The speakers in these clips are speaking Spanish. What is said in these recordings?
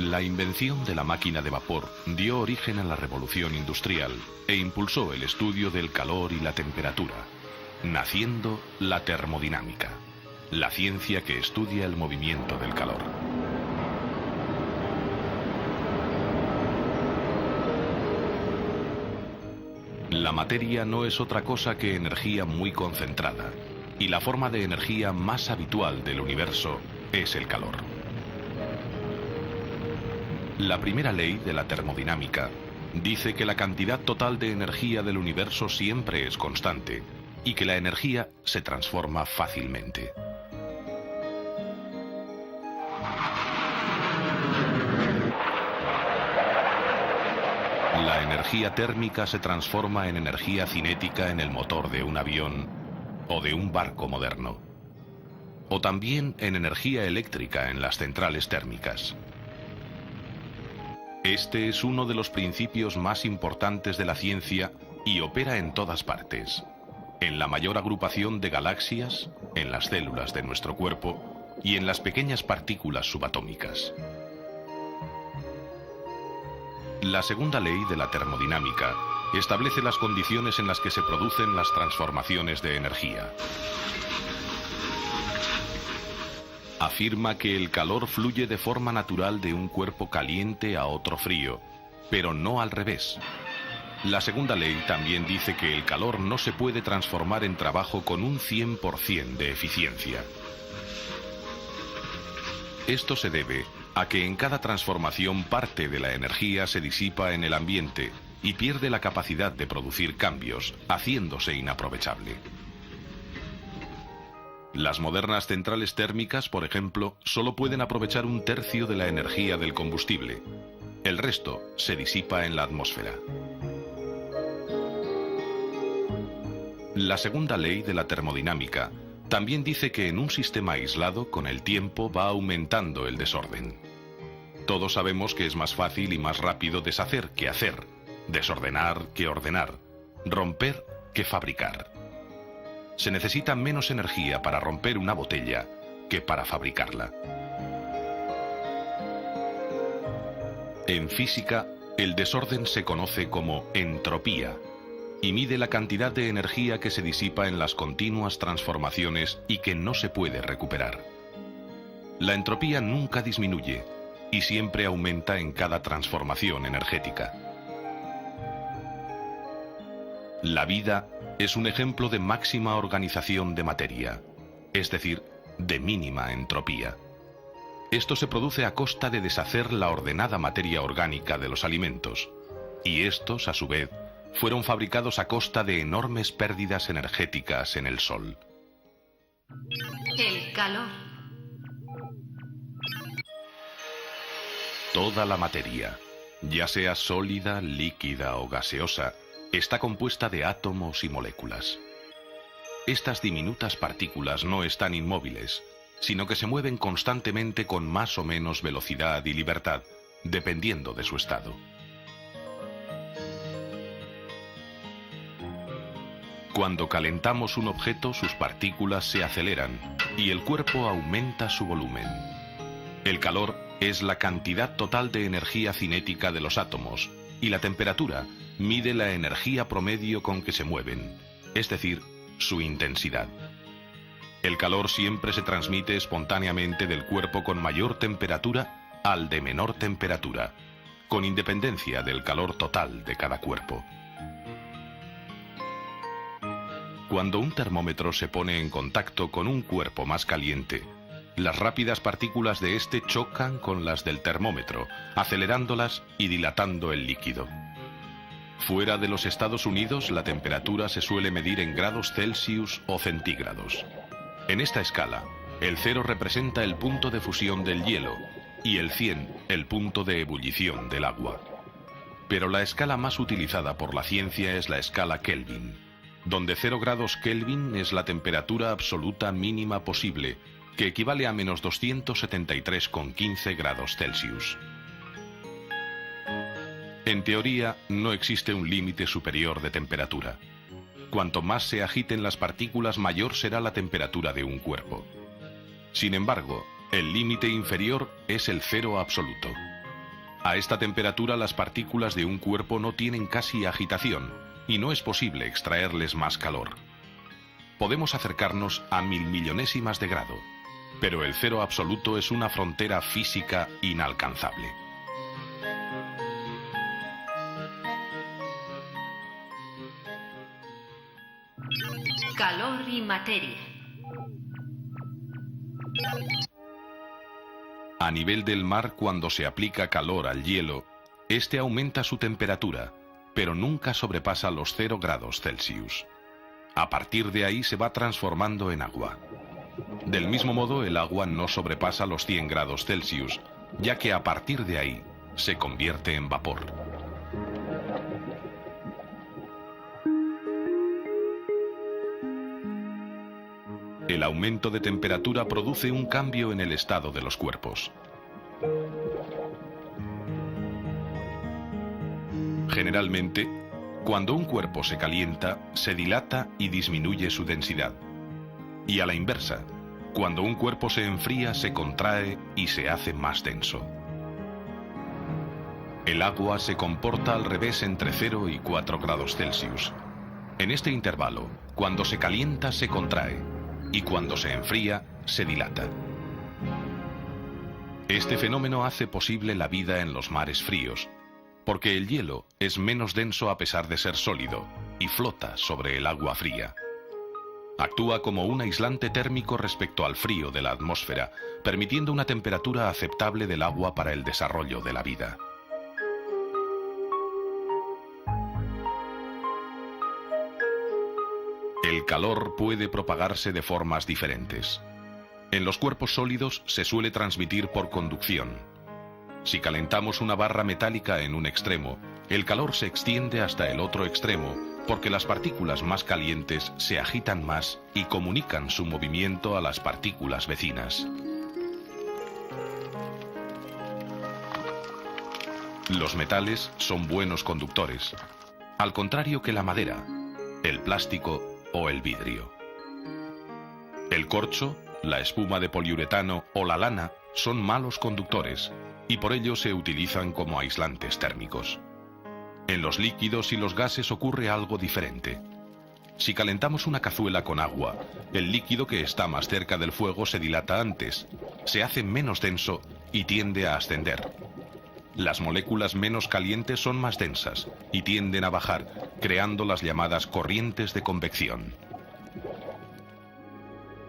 La invención de la máquina de vapor dio origen a la revolución industrial e impulsó el estudio del calor y la temperatura, naciendo la termodinámica, la ciencia que estudia el movimiento del calor. La materia no es otra cosa que energía muy concentrada, y la forma de energía más habitual del universo es el calor. La primera ley de la termodinámica dice que la cantidad total de energía del universo siempre es constante y que la energía se transforma fácilmente. La energía térmica se transforma en energía cinética en el motor de un avión o de un barco moderno, o también en energía eléctrica en las centrales térmicas. Este es uno de los principios más importantes de la ciencia y opera en todas partes, en la mayor agrupación de galaxias, en las células de nuestro cuerpo y en las pequeñas partículas subatómicas. La segunda ley de la termodinámica establece las condiciones en las que se producen las transformaciones de energía. Afirma que el calor fluye de forma natural de un cuerpo caliente a otro frío, pero no al revés. La segunda ley también dice que el calor no se puede transformar en trabajo con un 100% de eficiencia. Esto se debe a que en cada transformación parte de la energía se disipa en el ambiente y pierde la capacidad de producir cambios, haciéndose inaprovechable. Las modernas centrales térmicas, por ejemplo, solo pueden aprovechar un tercio de la energía del combustible. El resto se disipa en la atmósfera. La segunda ley de la termodinámica también dice que en un sistema aislado, con el tiempo, va aumentando el desorden. Todos sabemos que es más fácil y más rápido deshacer que hacer, desordenar que ordenar, romper que fabricar. Se necesita menos energía para romper una botella que para fabricarla. En física, el desorden se conoce como entropía y mide la cantidad de energía que se disipa en las continuas transformaciones y que no se puede recuperar. La entropía nunca disminuye y siempre aumenta en cada transformación energética. La vida es un ejemplo de máxima organización de materia, es decir, de mínima entropía. Esto se produce a costa de deshacer la ordenada materia orgánica de los alimentos, y estos, a su vez, fueron fabricados a costa de enormes pérdidas energéticas en el Sol. El calor. Toda la materia, ya sea sólida, líquida o gaseosa, está compuesta de átomos y moléculas. Estas diminutas partículas no están inmóviles, sino que se mueven constantemente con más o menos velocidad y libertad, dependiendo de su estado. Cuando calentamos un objeto, sus partículas se aceleran y el cuerpo aumenta su volumen. El calor es la cantidad total de energía cinética de los átomos y la temperatura mide la energía promedio con que se mueven, es decir, su intensidad. El calor siempre se transmite espontáneamente del cuerpo con mayor temperatura al de menor temperatura, con independencia del calor total de cada cuerpo. Cuando un termómetro se pone en contacto con un cuerpo más caliente, las rápidas partículas de este chocan con las del termómetro, acelerándolas y dilatando el líquido. Fuera de los Estados Unidos, la temperatura se suele medir en grados Celsius o centígrados. En esta escala, el 0 representa el punto de fusión del hielo y el 100 el punto de ebullición del agua. Pero la escala más utilizada por la ciencia es la escala Kelvin, donde 0 grados Kelvin es la temperatura absoluta mínima posible, que equivale a menos 273,15 grados Celsius. En teoría, no existe un límite superior de temperatura. Cuanto más se agiten las partículas, mayor será la temperatura de un cuerpo. Sin embargo, el límite inferior es el 0 absoluto. A esta temperatura las partículas de un cuerpo no tienen casi agitación y no es posible extraerles más calor. Podemos acercarnos a 1000 de grado, pero el cero absoluto es una frontera física inalcanzable. Calor y materia. A nivel del mar, cuando se aplica calor al hielo, este aumenta su temperatura, pero nunca sobrepasa los 0 grados Celsius. A partir de ahí se va transformando en agua. Del mismo modo, el agua no sobrepasa los 100 grados Celsius, ya que a partir de ahí se convierte en vapor. El aumento de temperatura produce un cambio en el estado de los cuerpos. Generalmente, cuando un cuerpo se calienta, se dilata y disminuye su densidad. Y a la inversa, cuando un cuerpo se enfría, se contrae y se hace más denso. El agua se comporta al revés entre 0 y 4 grados Celsius. En este intervalo, cuando se calienta, se contrae, y cuando se enfría, se dilata. Este fenómeno hace posible la vida en los mares fríos, porque el hielo es menos denso a pesar de ser sólido y flota sobre el agua fría. Actúa como un aislante térmico respecto al frío de la atmósfera, permitiendo una temperatura aceptable del agua para el desarrollo de la vida. El calor puede propagarse de formas diferentes. En los cuerpos sólidos se suele transmitir por conducción. Si calentamos una barra metálica en un extremo, el calor se extiende hasta el otro extremo, porque las partículas más calientes se agitan más y comunican su movimiento a las partículas vecinas. Los metales son buenos conductores, al contrario que la madera, el plástico o el vidrio. El corcho, la espuma de poliuretano o la lana son malos conductores y por ello se utilizan como aislantes térmicos. En los líquidos y los gases ocurre algo diferente. Si calentamos una cazuela con agua, el líquido que está más cerca del fuego se dilata antes, se hace menos denso y tiende a ascender. Las moléculas menos calientes son más densas y tienden a bajar, creando las llamadas corrientes de convección.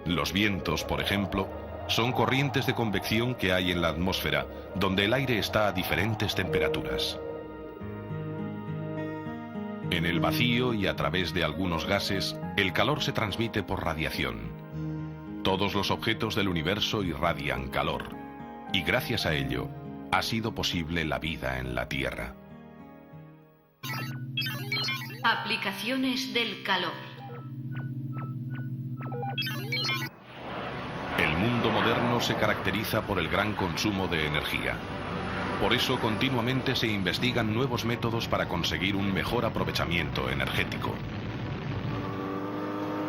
Los vientos, por ejemplo, son corrientes de convección que hay en la atmósfera, donde el aire está a diferentes temperaturas. En el vacío y a través de algunos gases, el calor se transmite por radiación. Todos los objetos del universo irradian calor, y gracias a ello, ha sido posible la vida en la Tierra. Aplicaciones del calor. El mundo moderno se caracteriza por el gran consumo de energía. Por eso continuamente se investigan nuevos métodos para conseguir un mejor aprovechamiento energético.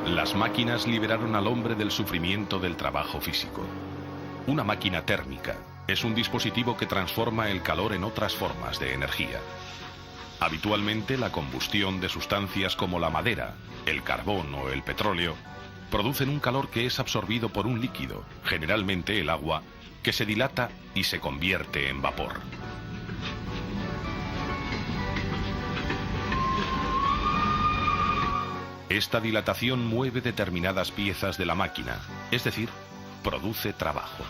Las máquinas liberaron al hombre del sufrimiento del trabajo físico. Una máquina térmica es un dispositivo que transforma el calor en otras formas de energía. Habitualmente la combustión de sustancias como la madera, el carbón o el petróleo producen un calor que es absorbido por un líquido, generalmente el agua, que se dilata y se convierte en vapor. Esta dilatación mueve determinadas piezas de la máquina, es decir, produce trabajo.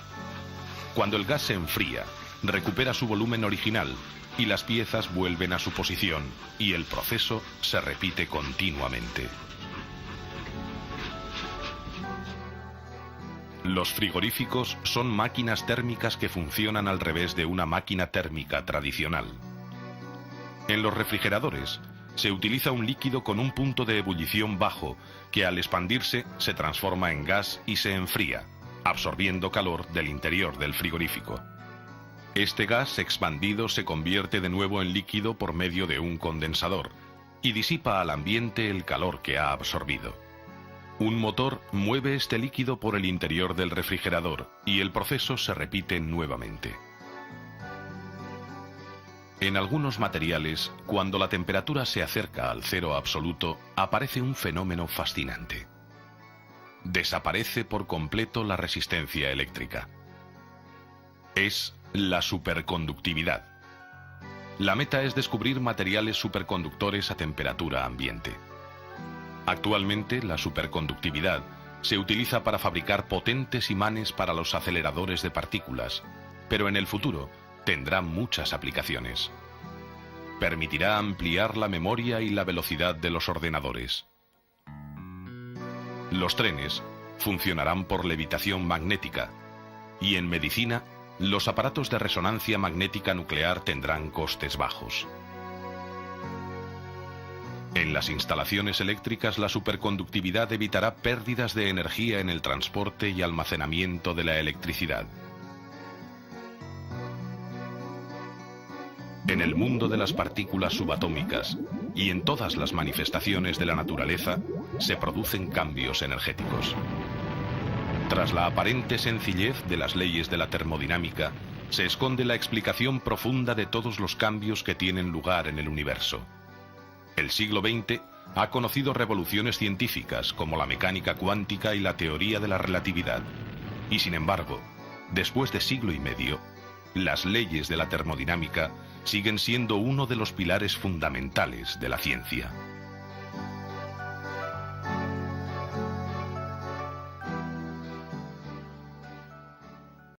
Cuando el gas se enfría, recupera su volumen original y las piezas vuelven a su posición y el proceso se repite continuamente. Los frigoríficos son máquinas térmicas que funcionan al revés de una máquina térmica tradicional. En los refrigeradores se utiliza un líquido con un punto de ebullición bajo que al expandirse se transforma en gas y se enfría, absorbiendo calor del interior del frigorífico. Este gas expandido se convierte de nuevo en líquido por medio de un condensador y disipa al ambiente el calor que ha absorbido. Un motor mueve este líquido por el interior del refrigerador y el proceso se repite nuevamente. En algunos materiales, cuando la temperatura se acerca al cero absoluto, aparece un fenómeno fascinante. Desaparece por completo la resistencia eléctrica. Es la superconductividad. La meta es descubrir materiales superconductores a temperatura ambiente. Actualmente, la superconductividad se utiliza para fabricar potentes imanes para los aceleradores de partículas, pero en el futuro tendrá muchas aplicaciones. Permitirá ampliar la memoria y la velocidad de los ordenadores. Los trenes funcionarán por levitación magnética, y en medicina, los aparatos de resonancia magnética nuclear tendrán costes bajos. En las instalaciones eléctricas, la superconductividad evitará pérdidas de energía en el transporte y almacenamiento de la electricidad. En el mundo de las partículas subatómicas y en todas las manifestaciones de la naturaleza, se producen cambios energéticos. Tras la aparente sencillez de las leyes de la termodinámica, se esconde la explicación profunda de todos los cambios que tienen lugar en el universo. El siglo XX ha conocido revoluciones científicas como la mecánica cuántica y la teoría de la relatividad. Y sin embargo, después de siglo y medio, las leyes de la termodinámica siguen siendo uno de los pilares fundamentales de la ciencia.